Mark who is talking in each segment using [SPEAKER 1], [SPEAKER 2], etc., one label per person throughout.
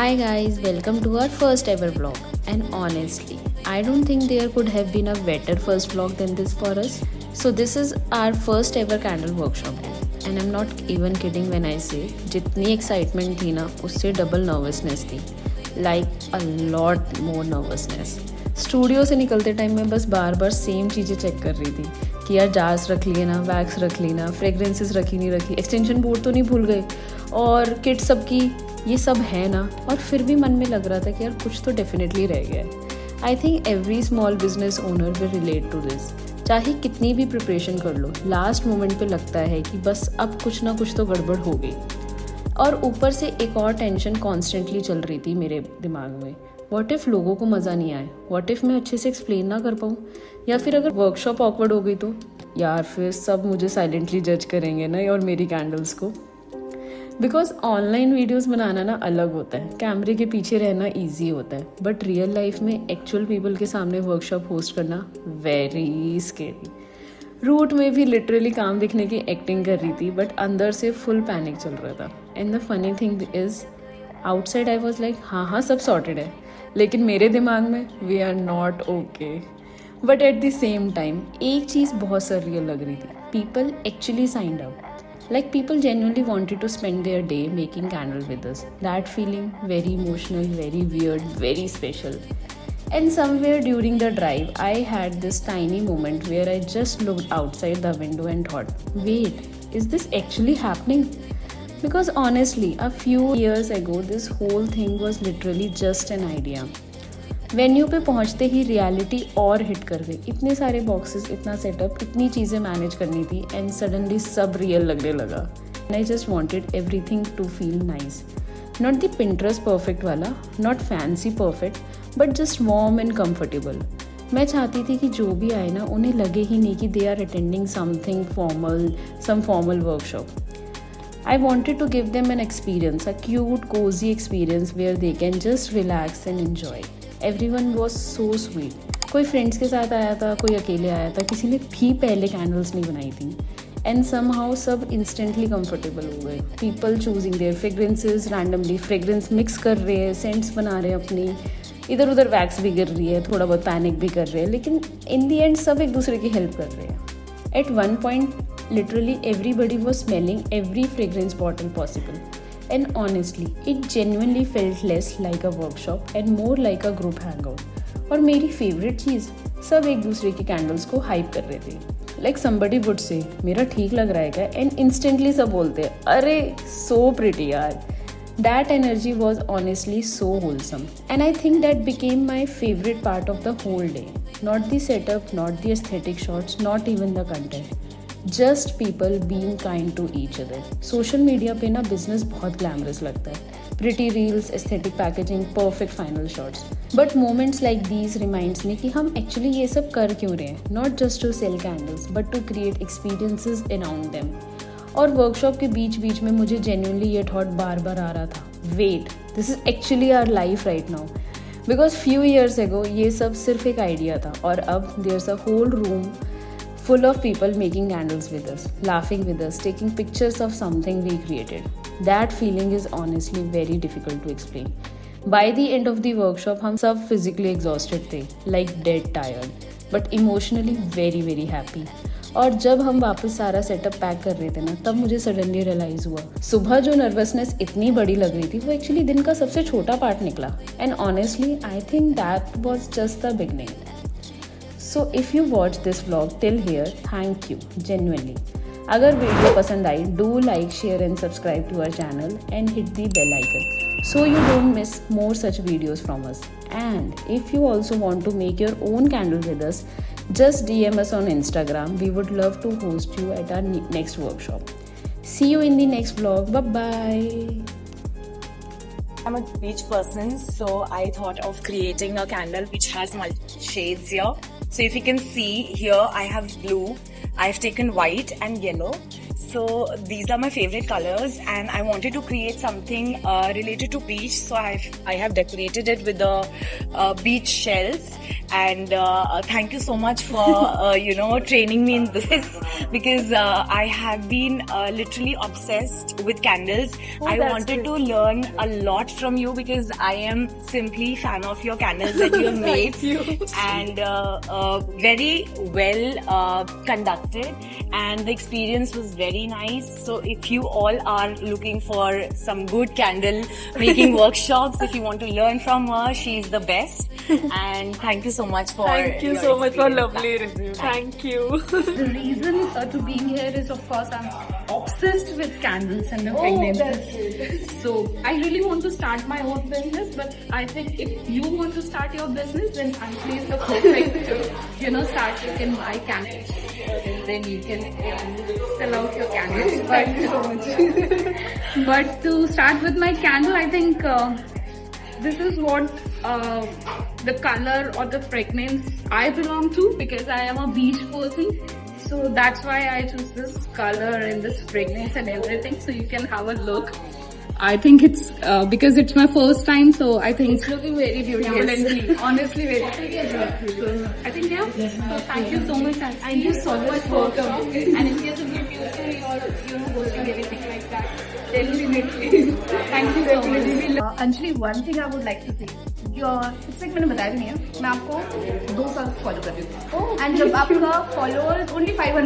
[SPEAKER 1] Hi guys, welcome to our first ever vlog. And honestly, I don't think there could have been a better first vlog than this for us. So this is our first ever candle workshop and I'm not even kidding when I say जितनी excitement थी ना उससे double nervousness थी. Like a lot more nervousness. Studio से निकलते time में बस बार बार same चीज़ें चेक कर रही थी कि यार जार्स रख लिए ना, वैक्स रख ली ना, फ्रेगरेंसेस रखी नहीं रखी, एक्सटेंशन बोर्ड तो नहीं भूल गए और किट सबकी ये सब है ना. और फिर भी मन में लग रहा था कि यार कुछ तो डेफिनेटली रह गया है. I think every small business owner will relate to this. चाहे कितनी भी प्रिपरेशन कर लो, लास्ट मोमेंट पे लगता है कि बस अब कुछ ना कुछ तो गड़बड़ हो गई. और ऊपर से एक और टेंशन कॉन्स्टेंटली चल रही थी मेरे दिमाग में. व्हाट इफ़ लोगों को मज़ा नहीं आए, व्हाट इफ़ मैं अच्छे से एक्सप्लेन ना कर पाऊँ, या फिर अगर वर्कशॉप ऑकवर्ड हो गई तो यार फिर सब मुझे साइलेंटली जज करेंगे ना और मेरी कैंडल्स को. बिकॉज ऑनलाइन वीडियोस बनाना ना अलग होता है, कैमरे के पीछे रहना ईजी होता है, बट रियल लाइफ में एक्चुअल पीपल के सामने वर्कशॉप होस्ट करना वेरी स्केरी. रूट में भी लिटरली काम दिखने की एक्टिंग कर रही थी बट अंदर से फुल पैनिक चल रहा था. And the funny thing is outside I was like हाँ सब सॉर्टेड है, लेकिन मेरे दिमाग में we are not okay. But at the same time एक चीज़ बहुत सररियल लग रही थी. People actually signed up. Like people genuinely wanted to spend their day making candles with us. That feeling very emotional, very weird, very special. And somewhere during the drive, I had this tiny moment where I just looked outside the window and thought, wait, is this actually happening? Because honestly, a few years ago, this whole thing was literally just an idea. Venue पे पहुंचते ही reality और hit कर गई. इतने सारे boxes, इतना setup, इतनी चीज़ें मैनेज करनी थी एंड सडनली सब रियल लगने लगा. I just wanted everything to feel nice. Not the Pinterest perfect वाला, not fancy perfect, but just warm and comfortable. मैं चाहती थी कि जो भी आए ना उन्हें लगे ही नहीं कि they are attending something formal, some formal workshop. I wanted to give them an experience, a cute, cozy experience where they can just relax and enjoy. Everyone was so sweet. कोई फ्रेंड्स के साथ आया था, कोई अकेले आया था, किसी ने भी पहले कैंडल्स नहीं बनाई थी. एंड somehow सब इंस्टेंटली कंफर्टेबल हो गए. People choosing their fragrances, randomly fragrance mix कर रहे हैं, सेंट्स बना रहे हैं अपनी, इधर उधर वैक्स भी कर रही है, थोड़ा बहुत पैनिक भी कर रहे हैं, लेकिन इन दी एंड सब एक दूसरे की हेल्प कर रहे हैं. At one point literally everybody was smelling every fragrance bottle possible. And honestly, it genuinely felt less like a workshop and more like a group hangout. और मेरी फेवरेट चीज़, सब एक दूसरे की कैंडल्स को हाइप कर रहे थे. Like somebody would say, मेरा ठीक लग रहा है क्या? And instantly सब बोलते हैं, अरे so pretty यार. That energy was honestly so wholesome. And I think that became my favorite part of the whole day. Not the setup, not the aesthetic shots, not even the content. Just people being kind to each other. Social media पे ना business बहुत glamorous लगता है, pretty reels, aesthetic packaging, perfect final shots. But moments like these reminds me कि हम actually ये सब कर क्यों रहे हैं. Not just to sell candles but to create experiences around them. और वर्कशॉप के बीच बीच में मुझे जेन्युइनली ये थॉट बार बार आ रहा था, wait, this is actually our life right now. Because few years ago ये सब सिर्फ एक आइडिया था और अब there is a whole room full of people making candles with us, laughing with us, taking pictures of something we created. That feeling is honestly very difficult to explain. By the end of the workshop, हम सब physically exhausted थे, like dead tired, but emotionally very very happy. और जब हम वापस सारा setup pack कर रहे थे ना, तब मुझे सडनली रियलाइज़ हुआ, सुबह जो नर्वसनेस इतनी बड़ी लग रही थी वो एक्चुअली दिन का सबसे छोटा पार्ट निकला. And honestly I think that was just the beginning. So if you watch this vlog till here, thank you, genuinely. अगर वीडियो पसंद आई, do like, share and subscribe to our channel and hit the bell icon so you don't miss more such videos from us. And if you also want to make your own candle with us, just DM us on Instagram. We would love to host you at our next workshop. See you in the next vlog. Bye-bye.
[SPEAKER 2] I'm a beach person, so I thought of creating a candle which has multiple shades here. So if you can see here, I have blue, I've taken white and yellow. So these are my favorite colors and I wanted to create something related to beach. So I have decorated it with the beach shells and thank you so much for training me in this, because I have been literally obsessed with candles. I wanted to learn a lot from you, because I am simply fan of your candles that you have made. And very well conducted, and the experience was very nice. So if you all are looking for some good candle making workshops, if you want to learn from her, she's the best. And thank you so much for
[SPEAKER 3] Thank you
[SPEAKER 2] your
[SPEAKER 3] so much for
[SPEAKER 2] experience.
[SPEAKER 3] lovely review. Thank you.
[SPEAKER 4] The reason to being here is, of course, I'm obsessed with candles and fragrances. So I really want to start my own business, but I think if you want to start your business, then Anjali is the perfect start. You can buy candles and then you can sell out your candles. Thank you so much. But to start with my candle, I think this is what the color or the fragrance I belong to, because I am a beach person. So that's why I choose this color and this fragrance and everything. So you can have a look. I think it's because it's my first time, so I think it's looking very beautiful. And honestly, very beautiful. So I think so thank you so much. Thank you so much for coming. And in case of your future or hosting anything like that, definitely. Thank you so much.
[SPEAKER 5] Anjali, one thing I would like to say, it's like मैंने बताया भी नहीं है, मैं आपको 2 साल follow कर रही हूँ, एंड जब आपका फॉलोअर्स ओनली 500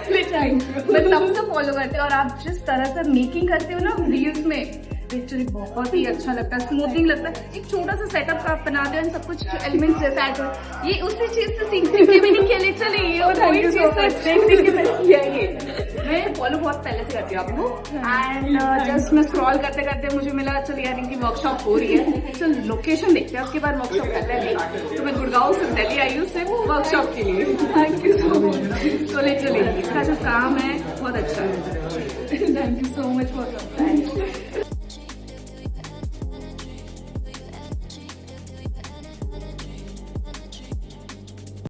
[SPEAKER 5] मैं तब से फॉलो करते हैं, और आप जिस तरह से मेकिंग करते हो ना रील्स में, लिटरली बहुत ही अच्छा लगता है, स्मूथिंग लगता है। एक छोटा सा सेटअप का आप बनाते हो, सब कुछ एलिमेंट्स जैसा ऐड करो, ये उसी चीज से सीख के भी नहीं किया, लिटरली ये कोई चीज से देख के मैंने किया ये। मैं फॉलो बहुत पहले से करती हूँ आपको, एंड जस्ट मैं स्क्रॉल करते करते मुझे मिला, चल यार इनकी वर्कशॉप हो रही है, चल लोकेशन देखते हैं, उसके बाद वर्कशॉप करते हैं। तो मैं गुड़गांव से दिल्ली आई हूँ सिर्फ वर्कशॉप के लिए। Thank you so much. तो लिटरली इसका जो काम है बहुत अच्छा है। Thank you so much for